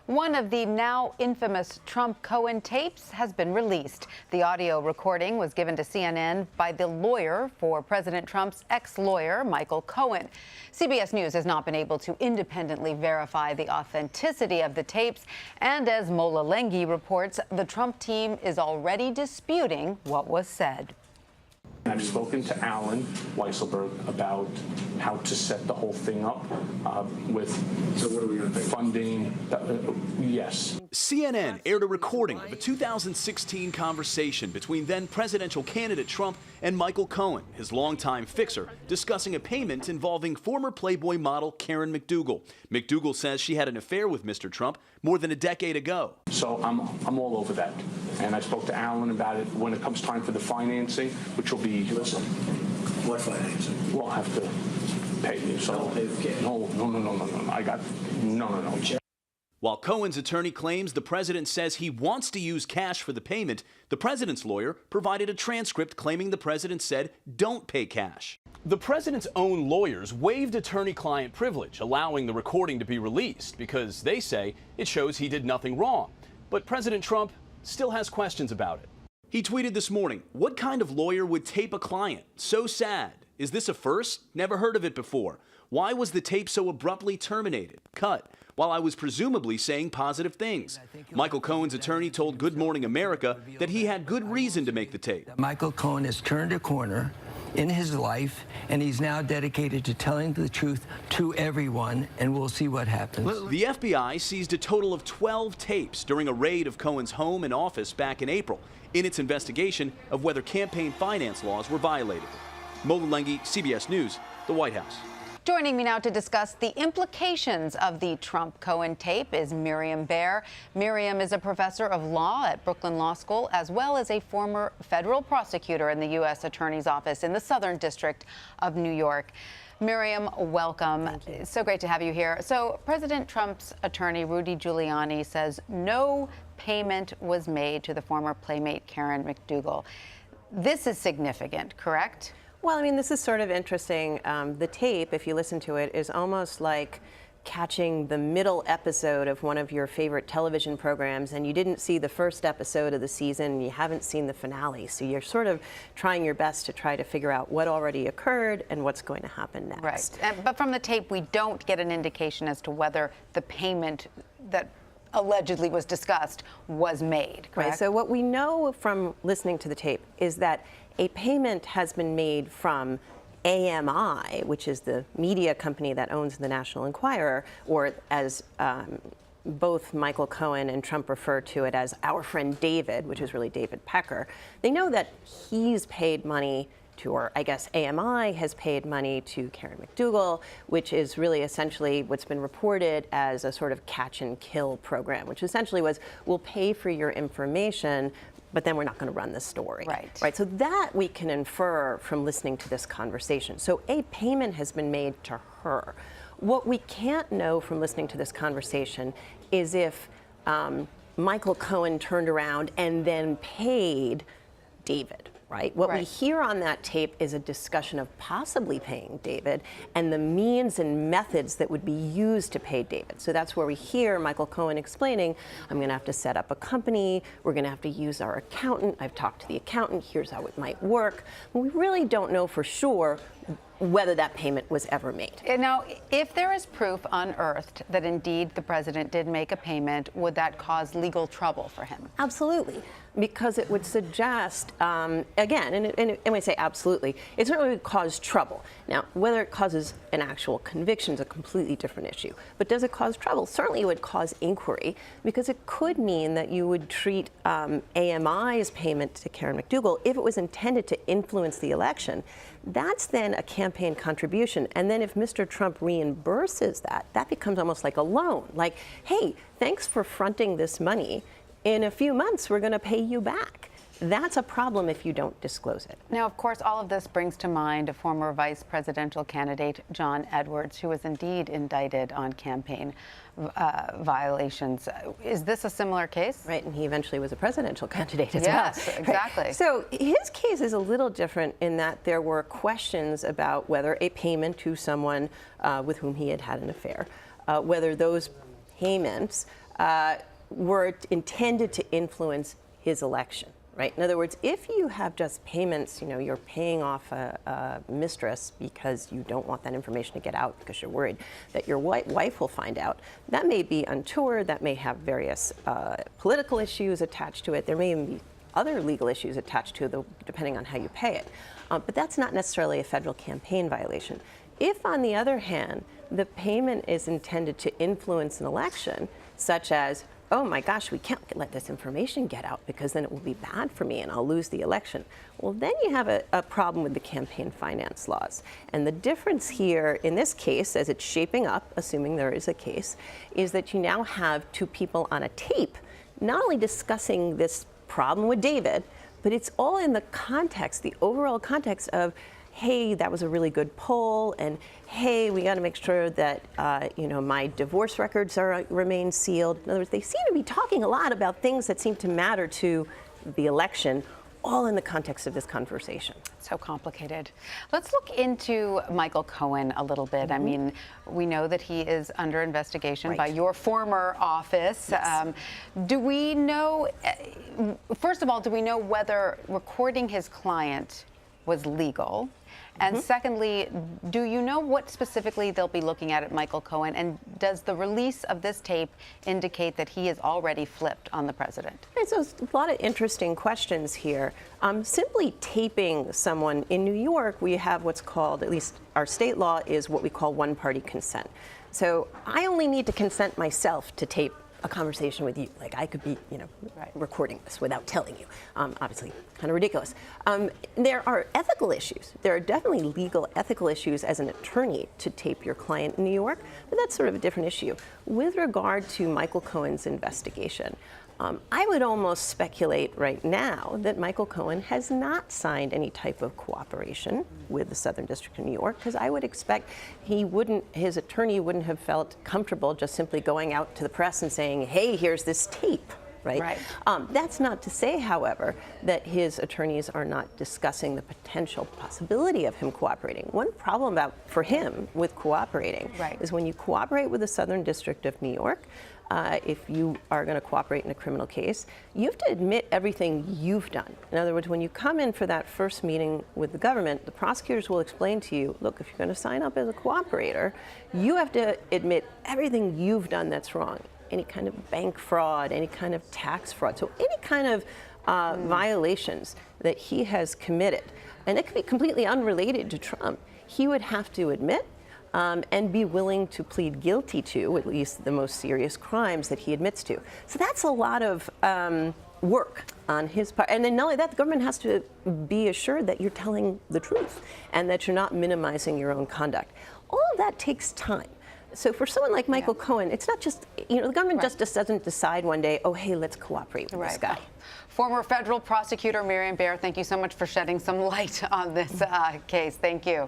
One of the now infamous Trump-Cohen tapes has been released. The audio recording was given to CNN by the lawyer for President Trump's ex-lawyer, Michael Cohen. CBS News has not been able to independently verify the authenticity of the tapes. And as Mola Lenghi reports, the Trump team is already disputing what was said. I've spoken to Alan Weisselberg about how to set the whole thing up with funding. Yes. CNN aired a recording of a 2016 conversation between then presidential candidate Trump and Michael Cohen, his longtime fixer, discussing a payment involving former Playboy model Karen McDougal. McDougal says she had an affair with Mr. Trump more than a decade ago. So I'm all over that. And I spoke to Alan about it when it comes time for the financing, which will be... Listen, what financing? We'll have to pay you. So no. I got no. While Cohen's attorney claims the president says he wants to use cash for the payment, the president's lawyer provided a transcript claiming the president said, "Don't pay cash." The president's own lawyers waived attorney-client privilege, allowing the recording to be released because they say it shows he did nothing wrong. But President Trump still has questions about it. He tweeted this morning, "What kind of lawyer would tape a client? So sad. Is this a first? Never heard of it before. Why was the tape so abruptly terminated, cut, while I was presumably saying positive things?" Michael Cohen's attorney told Good Morning America that he had good reason to make the tape. Michael Cohen has turned a corner in his life, and he's now dedicated to telling the truth to everyone, and we'll see what happens. The FBI seized a total of 12 tapes during a raid of Cohen's home and office back in April in its investigation of whether campaign finance laws were violated. Mola Lenghi, CBS News, the White House. Joining me now to discuss the implications of the Trump-Cohen tape is Miriam Baer. Miriam is a professor of law at Brooklyn Law School, as well as a former federal prosecutor in the U.S. Attorney's Office in the Southern District of New York. Miriam, welcome. It's so great to have you here. So President Trump's attorney, Rudy Giuliani, says no payment was made to the former Playmate Karen McDougal. This is significant, correct? Well, I mean, this is sort of interesting. The tape, if you listen to it, is almost like catching the middle episode of one of your favorite television programs, and you didn't see the first episode of the season, and you haven't seen the finale. So you're sort of trying your best to try to figure out what already occurred and what's going to happen next. Right. But from the tape, we don't get an indication as to whether the payment that allegedly was discussed was made, correct? Right. So what we know from listening to the tape is that a payment has been made from AMI, which is the media company that owns the National Enquirer, or as both Michael Cohen and Trump refer to it as our friend David, which is really David Pecker. They know that he's paid money to, or I guess AMI has paid money to Karen McDougal, which is really essentially what's been reported as a sort of catch and kill program, which essentially was, we'll pay for your information, but then we're not going to run the story. Right. So that we can infer from listening to this conversation. So a payment has been made to her. What we can't know from listening to this conversation is if Michael Cohen turned around and then paid David. Right? What we hear on that tape is a discussion of possibly paying David and the means and methods that would be used to pay David. So that's where we hear Michael Cohen explaining, I'm going to have to set up a company, we're going to have to use our accountant, I've talked to the accountant, here's how it might work. But we really don't know for sure whether that payment was ever made. Now, if there is proof unearthed that indeed the president did make a payment, would that cause legal trouble for him? Absolutely, because it would suggest, again, and when I say absolutely, it certainly would cause trouble. Now, whether it causes an actual conviction is a completely different issue. But does it cause trouble? Certainly it would cause inquiry, because it could mean that you would treat AMI's payment to Karen McDougal, if it was intended to influence the election, that's then a campaign contribution. And then if Mr. Trump reimburses that, that becomes almost like a loan. Like, hey, thanks for fronting this money. In a few months, we're going to pay you back. That's a problem if you don't disclose it. Now, of course, all of this brings to mind a former vice presidential candidate, John Edwards, who was indeed indicted on campaign violations. Is this a similar case? Right, and he eventually was a presidential candidate as well. Yes, exactly. Right. So his case is a little different in that there were questions about whether a payment to someone with whom he had had an affair, whether those payments were intended to influence his election. Right? In other words, if you have just payments, you're paying off a mistress because you don't want that information to get out because you're worried that your wife will find out, that may be untoward, that may have various political issues attached to it. There may even be other legal issues attached to it, depending on how you pay it. But that's not necessarily a federal campaign violation. If, on the other hand, the payment is intended to influence an election, such as, oh my gosh, we can't let this information get out because then it will be bad for me and I'll lose the election. Well, then you have a problem with the campaign finance laws. And the difference here in this case, as it's shaping up, assuming there is a case, is that you now have two people on a tape not only discussing this problem with David, but it's all in the context, the overall context of, hey, that was a really good poll, and hey, we got to make sure that my divorce records remain sealed. In other words, they seem to be talking a lot about things that seem to matter to the election, all in the context of this conversation. So complicated. Let's look into Michael Cohen a little bit. I mean, we know that he is under investigation by your former office. Yes. Do we know, first of all, do we know whether recording his client was legal? And secondly, do you know what specifically they'll be looking at Michael Cohen? And does the release of this tape indicate that he is already flipped on the president? And so a lot of interesting questions here. Simply taping someone in New York, we have what's called, at least our state law, is what we call one-party consent. So I only need to consent myself to tape a conversation with you. Like I could be, recording this without telling you. Obviously, kind of ridiculous. There are ethical issues. There are definitely legal ethical issues as an attorney to tape your client in New York, but that's sort of a different issue. With regard to Michael Cohen's investigation, I would almost speculate right now that Michael Cohen has not signed any type of cooperation with the Southern District of New York, because I would expect his attorney wouldn't have felt comfortable just simply going out to the press and saying, hey, here's this tape. Right? That's not to say, however, that his attorneys are not discussing the potential possibility of him cooperating. One problem for him with cooperating is when you cooperate with the Southern District of New York, if you are going to cooperate in a criminal case, you have to admit everything you've done. In other words, when you come in for that first meeting with the government, the prosecutors will explain to you, look, if you're going to sign up as a cooperator, you have to admit everything you've done that's wrong. Any kind of bank fraud, any kind of tax fraud. So any kind of violations that he has committed, and it could be completely unrelated to Trump, he would have to admit and be willing to plead guilty to at least the most serious crimes that he admits to. So that's a lot of work on his part. And then not only that, the government has to be assured that you're telling the truth and that you're not minimizing your own conduct. All of that takes time. So for someone like Michael Cohen, it's not just, the government just doesn't decide one day, oh, hey, let's cooperate with this guy. Former federal prosecutor Miriam Baer, thank you so much for shedding some light on this case. Thank you.